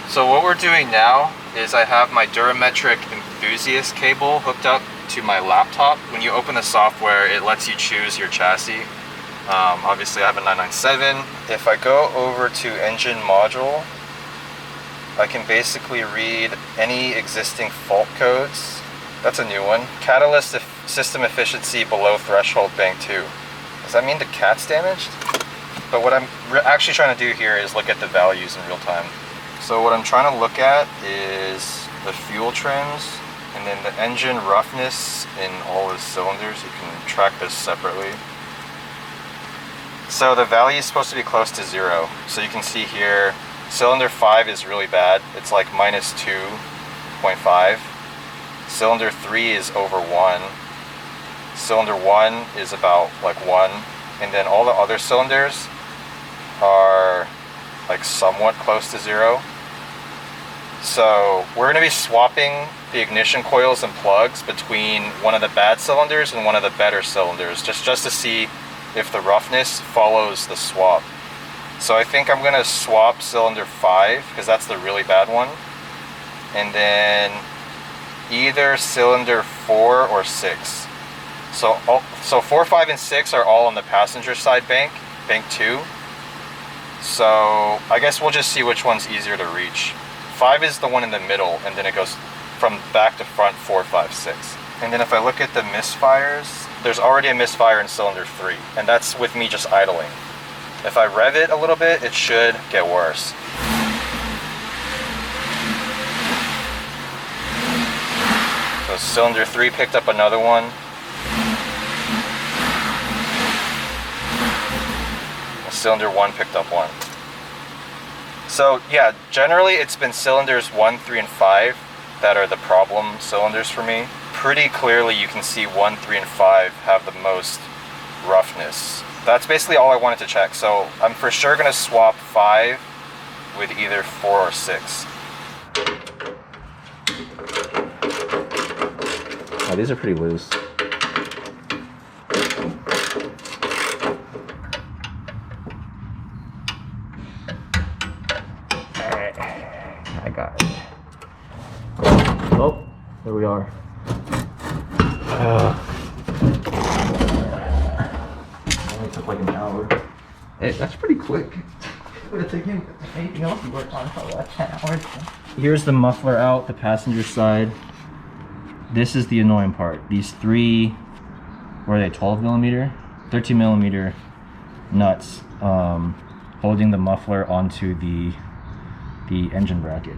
So what we're doing now is I have my Durametric Enthusiast cable hooked up to my laptop. When you open the software, it lets you choose your chassis. Obviously I have a 997. If I go over to engine module, I can basically read any existing fault codes. That's a new one. Catalyst system efficiency below threshold bank 2. Does that mean the cat's damaged? But what I'm actually trying to do here is look at the values in real time. So what I'm trying to look at is the fuel trims and then the engine roughness in all the cylinders. You can track this separately. So the value is supposed to be close to 0. So you can see here, cylinder 5 is really bad. It's like minus 2.5. Cylinder 3 is over 1. Cylinder 1 is about like 1. And then all the other cylinders are like somewhat close to 0. So we're going to be swapping the ignition coils and plugs between one of the bad cylinders and one of the better cylinders, just to see if the roughness follows the swap. So I think I'm going to swap cylinder 5 because that's the really bad one, and then either cylinder 4 or 6. So 4, 5, and 6 are all on the passenger side bank 2. So I guess we'll just see which one's easier to reach. 5 is the one in the middle, and then it goes from back to front 4, 5, 6. And then if I look at the misfires, there's already a misfire in cylinder 3, and that's with me just idling. If I rev it a little bit, it should get worse. So cylinder 3 picked up another one. Cylinder 1 picked up one. So yeah, generally it's been cylinders 1, 3, and 5 that are the problem cylinders for me. Pretty clearly you can see 1, 3, and 5 have the most roughness. That's basically all I wanted to check. So I'm for sure going to swap 5 with either 4 or 6. Oh, these are pretty loose. I got it. Oh, there we are. Only took like an hour. Hey, that's pretty quick. It would have taken anything else you worked on for like 10 hours. Here's the muffler out, the passenger side. This is the annoying part. These 3, what are they, 12 millimeter? 13 millimeter nuts holding the muffler onto the engine bracket.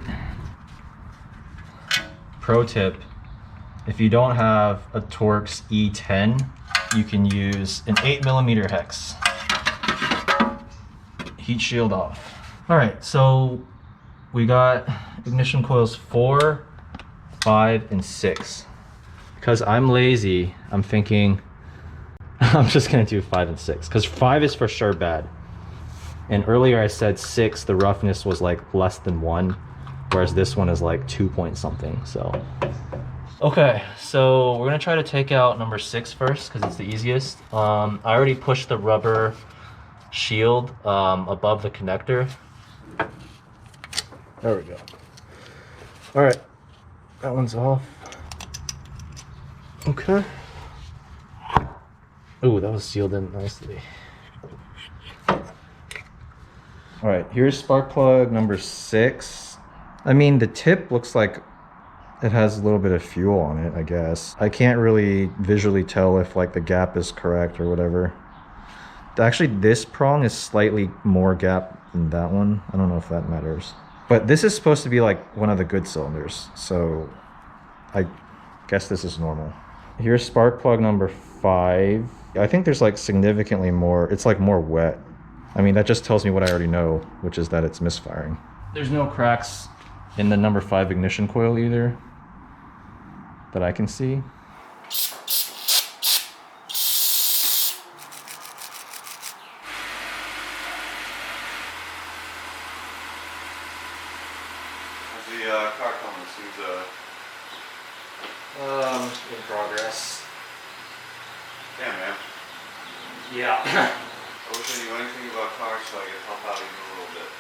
Pro tip, if you don't have a Torx E10, you can use an 8 millimeter hex. Heat shield off. All right, so we got ignition coils 4, 5, and 6. Because I'm lazy, I'm thinking I'm just gonna do 5 and 6, because 5 is for sure bad. And earlier I said 6, the roughness was like less than 1, whereas this one is like 2 point something, so. Okay, so we're gonna try to take out number 6 first, because it's the easiest. I already pushed the rubber shield above the connector. There we go. All right, that one's off. Okay. Ooh, that was sealed in nicely. All right, here's spark plug number 6. I mean, the tip looks like it has a little bit of fuel on it, I guess. I can't really visually tell if like the gap is correct or whatever. Actually, this prong is slightly more gap than that one. I don't know if that matters. But this is supposed to be like one of the good cylinders, so I guess this is normal. Here's spark plug number 5. I think there's like significantly more, it's like more wet. I mean, that just tells me what I already know, which is that it's misfiring. There's no cracks in the number 5 ignition coil either that I can see. How's the car coming? Seems In progress. damn, man. Yeah. I wish I knew anything about cars so I could help out even a little bit.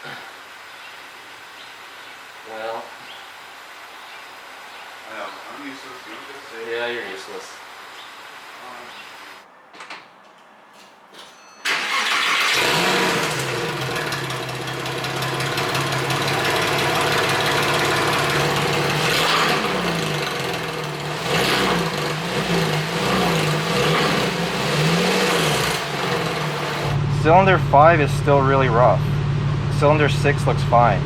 useless. You can say. Yeah, you're useless. Cylinder 5 is still really rough. Cylinder 6 looks fine.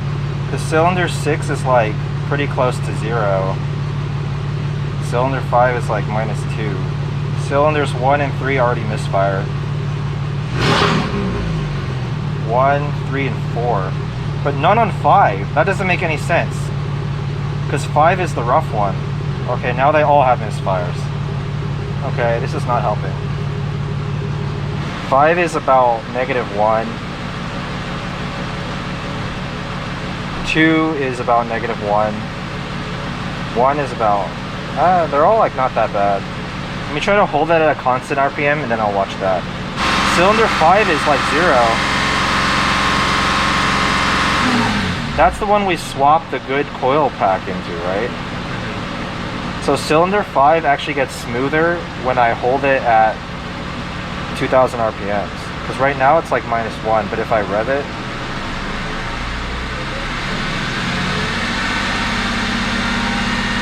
The cylinder 6 is like pretty close to 0. Cylinder 5 is like -2. Cylinders 1 and 3 already misfired. 1, 3, and 4. But none on 5. That doesn't make any sense. Because 5 is the rough one. Okay, now they all have misfires. Okay, this is not helping. 5 is about -1. 2 is about -1. 1 is about... they're all like not that bad. Let me try to hold that at a constant RPM and then I'll watch that. Cylinder 5 is like 0. That's the one we swapped the good coil pack into, right? So cylinder 5 actually gets smoother when I hold it at 2000 RPMs. Because right now it's like -1, but if I rev it,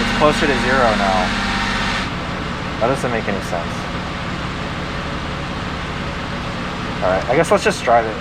it's closer to 0 now. That doesn't make any sense. Alright, I guess let's just drive it.